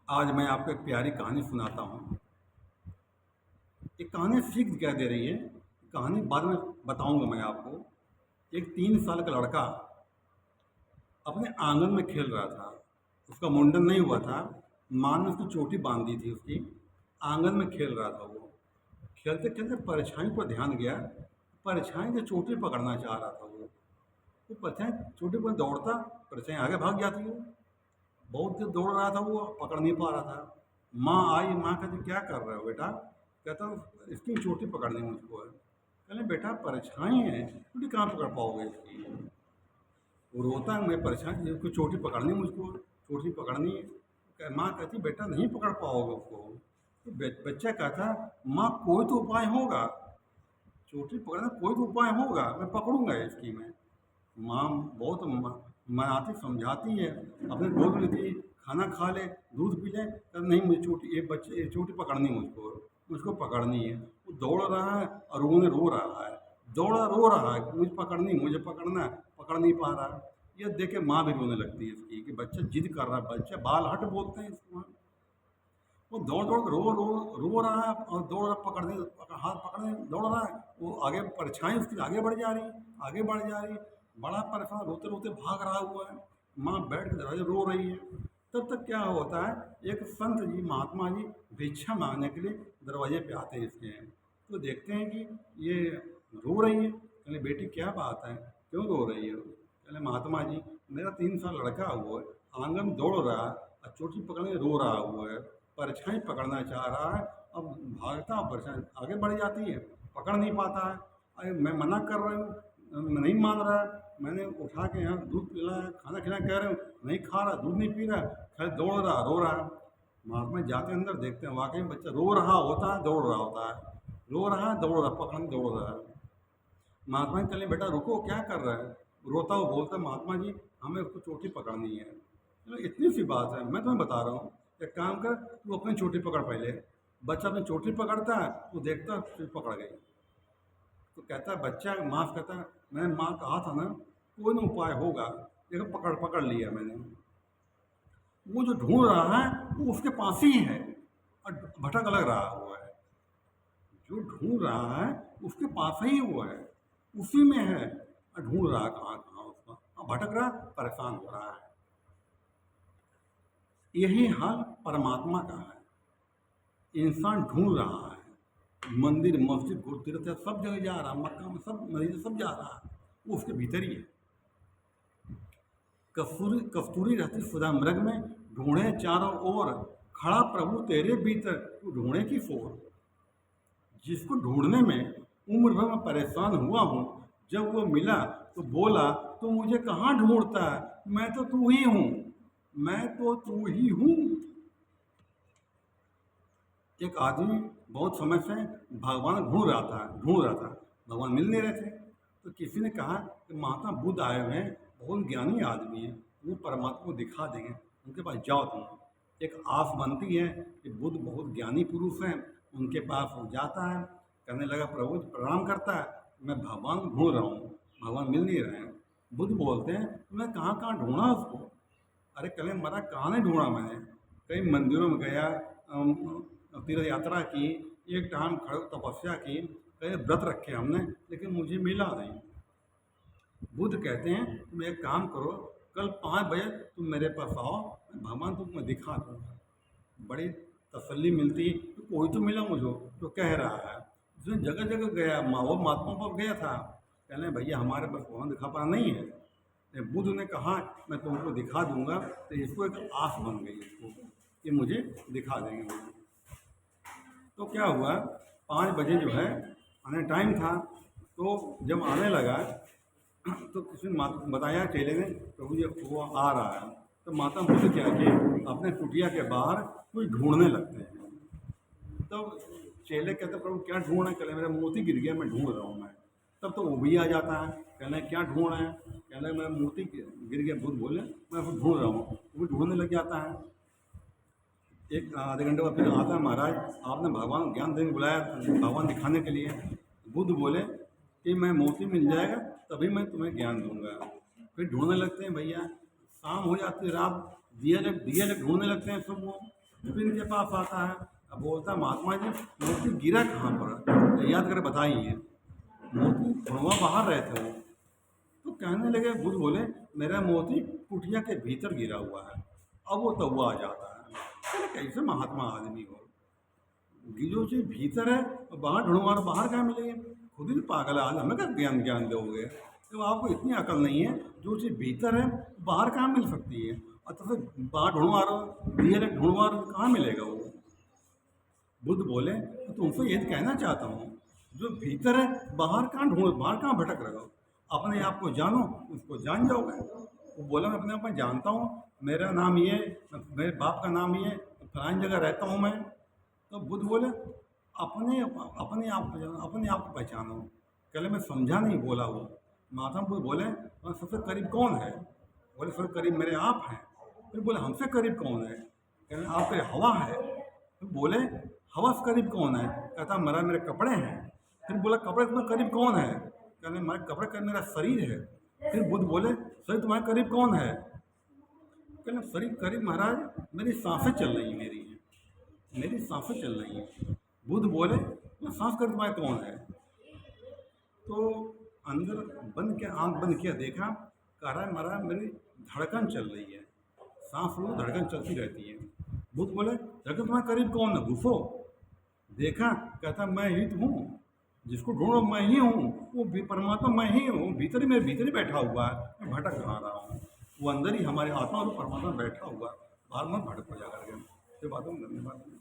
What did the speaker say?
आज मैं आपको एक प्यारी कहानी सुनाता हूँ। एक कहानी सीख क्या दे रही है, कहानी बाद में बताऊँगा मैं आपको। एक 3 साल का लड़का अपने आंगन में खेल रहा था। उसका मुंडन नहीं हुआ था, माँ ने उसकी चोटी बांध दी थी उसकी। आंगन में खेल रहा था वो। खेलते-खेलते परछाई पर ध्यान गया, परछाई से चोटी पकड़ना चाह रहा था वो। तो परछाई चोटी पर दौड़ता, परछाई आगे भाग जाती वो। बहुत देर दौड़ रहा था वो, पकड़ नहीं पा रहा था। माँ आई, माँ कहती क्या कर रहे हो बेटा? कहता इसकी चोटी पकड़नी मुझको है। कहले बेटा परछाई है, चोटी कहाँ पकड़ पाओगे इसकी? वो रोता है, मैं परछाई इसको चोटी पकड़नी मुझको, चोटी पकड़नी है। माँ कहती बेटा नहीं पकड़ पाओगे उसको। तो बच्चा कहता माँ कोई तो उपाय होगा, चोटी पकड़ने का कोई तो उपाय होगा, मैं पकड़ूंगा इसकी मैं। माँ बहुत मनाती समझाती है, अपने गोद में लेती, खाना खा ले, दूध पी ले। नहीं मुझे चोटी, ये चोटी पकड़नी मुझको, मुझको पकड़नी है। वो दौड़ रहा है और रो रहा है, दौड़ा रो रहा है मुझे पकड़नी, मुझे पकड़ना है, पकड़ नहीं पा रहा है। ये देख के माँ भी रोने लगती है इसकी कि बच्चा जिद कर रहा है, बच्चा बाल हट बोलते हैं इसको। वो दौड़ दौड़ के रो रहा है और दौड़ रहा, पकड़ने हाथ पकड़ने दौड़ रहा है। वो आगे परछाई उसकी आगे बढ़ जा रही है, आगे बढ़ जा रही है। बड़ा परेशान रोते रोते भाग रहा हुआ है। माँ बैठ के दरवाजे रो रही है। तब तक क्या होता है, एक संत जी महात्मा जी भिक्षा मांगने के लिए दरवाजे पे आते हैं इसके। तो देखते हैं कि ये रो रही है। कहले बेटी क्या बात है, क्यों रो रही हो? कहले महात्मा जी मेरा 3 साल लड़का हुआ है, आंगन में दौड़ रहा है और चोटी पकड़ने रो रहा हुआ है, परछाई पकड़ना चाह रहा है। अब भागता परछाई आगे बढ़ जाती है, पकड़ नहीं पाता है। अरे मैं मना कर रही हूँ, नहीं मान रहा है। मैंने उठा के यहाँ दूध पिलाया, खाना खिलाया, कह रहे हूँ नहीं खा रहा, दूध नहीं पी रहा, खैर दौड़ रहा रो रहा है। महात्मा जाते अंदर देखते हैं, वाकई में बच्चा रो रहा होता है, दौड़ रहा होता है, रो रहा है, दौड़ रहा, पकड़ने दौड़ रहा है। महात्मा जी कहले बेटा रुको, क्या कर रहा है? रोता हुआ बोलता है महात्मा जी हमें उसको चोटी पकड़नी है। चलो इतनी सी बात है, मैं तुम्हें बता रहा हूँ, एक काम कर तू अपनी चोटी पकड़ पहले। बच्चा अपनी चोटी पकड़ता है, वो देखता है चोटी पकड़ गई। तो कहता है बच्चा, माँ से कहता है मैंने माँ कहा था ना कोई ना उपाय होगा, देखो पकड़ पकड़ लिया मैंने। वो जो ढूंढ रहा है वो उसके पास ही है और भटक लग रहा हुआ है। जो ढूंढ रहा है उसके पास ही वो है, उसी में है और ढूंढ रहा है कहाँ कहाँ उसका, और भटक रहा, परेशान हो रहा है। यही हाल परमात्मा का है। इंसान ढूंढ रहा है, मंदिर मस्जिद गुरुतीर्थ सब जगह जा रहा है, मक्का में सब मस्जिद सब जा रहा है, वो उसके भीतर ही है। कस्तूरी कस्तूरी रहती सुधा मृग में, ढूंढे चारों ओर, खड़ा प्रभु तेरे भीतर, तू ढूंढे की फोर। जिसको ढूंढने में उम्र भर में परेशान हुआ हूँ, जब वो मिला तो बोला तो मुझे कहाँ ढूंढता है, मैं तो तू ही हूँ, मैं तो तू ही हूँ। एक आदमी बहुत समय से भगवान ढूंढ रहा था, भगवान मिल नहीं रहे थे। तो किसी ने कहा कि महात्मा बुद्ध आए हुए हैं, बहुत ज्ञानी आदमी है, वो परमात्मा को दिखा देंगे, उनके पास जाओ तुम। एक आस बनती है कि बुद्ध बहुत ज्ञानी पुरुष हैं, उनके पास वो जाता है, कहने लगा प्रभु जी प्रणाम करता है, मैं भगवान को ढूंढ रहा हूँ, भगवान मिल नहीं रहे हैं। बुद्ध बोलते हैं तुमने कहाँ कहाँ ढूंढा उसको? अरे कल महाराज कहाँ नहीं ढूंढा मैंने, कई मंदिरों में गया, तीर्थ यात्रा की, एक टाइम खड़े तपस्या की, कई व्रत रखे हमने, लेकिन मुझे मिला नहीं। बुद्ध कहते हैं तुम एक काम करो, कल 5 बजे तुम मेरे पास आओ, मैं भगवान तुमको दिखा दूँगा। बड़ी तसल्ली मिलती तो कोई तो मिला मुझे जो कह रहा है। उसने जगह जगह गया, वो महात्मा पर गया था, कहने भैया हमारे पास भगवान दिखा पा नहीं है। बुद्ध ने कहा मैं तुमको दिखा दूंगा, तो इसको एक आस बन गई इसको कि मुझे दिखा देंगे मुझे। तो क्या हुआ, 5 बजे जो है आने टाइम था, तो जब आने लगा तो किसी ने बताया चेले ने प्रभु जी वो आ रहा है। तो माता बुद्ध क्या कि अपने कुटिया के बाहर कुछ ढूंढने लगते हैं। तब चेले कहते प्रभु क्या ढूंढ रहे हैं? कहले मेरा मोती गिर गया, मैं ढूंढ रहा हूँ मैं। तब तो वो भी आ जाता है, कहने क्या ढूंढ रहे हैं? कहने मेरा मोती गिर गया। बुद्ध बोले मैं उसको ढूंढ रहा हूँ, वो भी ढूंढने लग जाता है। एक आधे घंटे बाद फिर आता है, महाराज आपने भगवान ज्ञान देने बुलाया, भगवान दिखाने के लिए। बुद्ध बोले कि मैं मोती मिल जाएगा तभी मैं तुम्हें ज्ञान दूंगा। फिर ढूंढने लगते हैं भैया, शाम हो जाती है, रात दिया जब ढूंढने लगते हैं सब वो। फिर इनके पास आता है, अब बोलता है महात्मा जी मोती गिरा कहाँ पर, तो याद कर बताइए। मोती ढूंढवा बाहर रहते हो। तो कहने लगे, बुद्ध बोले मेरा मोती कुटिया के भीतर गिरा हुआ है। अब वो तौवा आ जाता है, अरे कैसे महात्मा आदमी हो, जो चीज़ भीतर है बाहर ढूंढवा तो बाहर कहाँ मिलेगी, खुद ही पागल आदमी, हमें क्या ज्ञान ज्ञान दोगे, तो आपको इतनी अकल नहीं है, जो चीज़ भीतर है बाहर कहाँ मिल सकती है, और तो फिर बाहर ढूंढवा रहे हो, दिए ढूंढवा रहे हो, कहाँ मिलेगा वो। बुद्ध बोले तो तुमसे ये कहना चाहता हूँ, जो भीतर है बाहर कहाँ ढूंढ, बाहर कहाँ भटक रहे हो, अपने आप को जानो, उसको जान जाओगे। वो बोला मैं अपने आप में जानता हूँ, मेरा नाम ये, मेरे बाप का नाम ये, फलानी जगह रहता हूँ मैं। तो बुद्ध बोले अपने अपने आप को जानो, अपने आप को पहचानो। पहले मैं समझा नहीं बोला वो। महात्मा बुद्ध बोले सबसे करीब कौन है, बोले सबसे करीब मेरे आप हैं। फिर बोले हमसे करीब कौन है, कहने आपके हवा है। फिर बोले हवा से करीब कौन है, कहता मेरा मेरे कपड़े हैं। फिर बोला कपड़े तुम्हें करीब कौन है, कहने मेरे कपड़े का मेरा शरीर है। फिर बुद्ध बोले शरीर तुम्हारे करीब कौन है, कहने शरीर करीब महाराज मेरी सांसें चल रही हैं, मेरी सांसें चल रही हैं। बुद्ध बोले मैं सांस कर तुम्हारे कौन है। तो अंदर बंद किया, आंख बंद किया, देखा, कह रहा है महाराज मेरी धड़कन चल रही है, सांस लो धड़कन चलती रहती है। बुद्ध बोले धड़कन तुम्हारे करीब कौन है, घुसो। देखा, कहता मैं ही तो हूँ, जिसको ढूंढो मैं ही हूँ, वो भी परमात्मा मैं ही हूँ, भीतर ही मेरे भीतर ही बैठा हुआ है, मैं भटक कहाँ रहा हूँ, वो अंदर ही हमारे आत्मा और परमात्मा बैठा हुआ, बाहर मत भटक हो जा करके। ये बातों में धन्यवाद।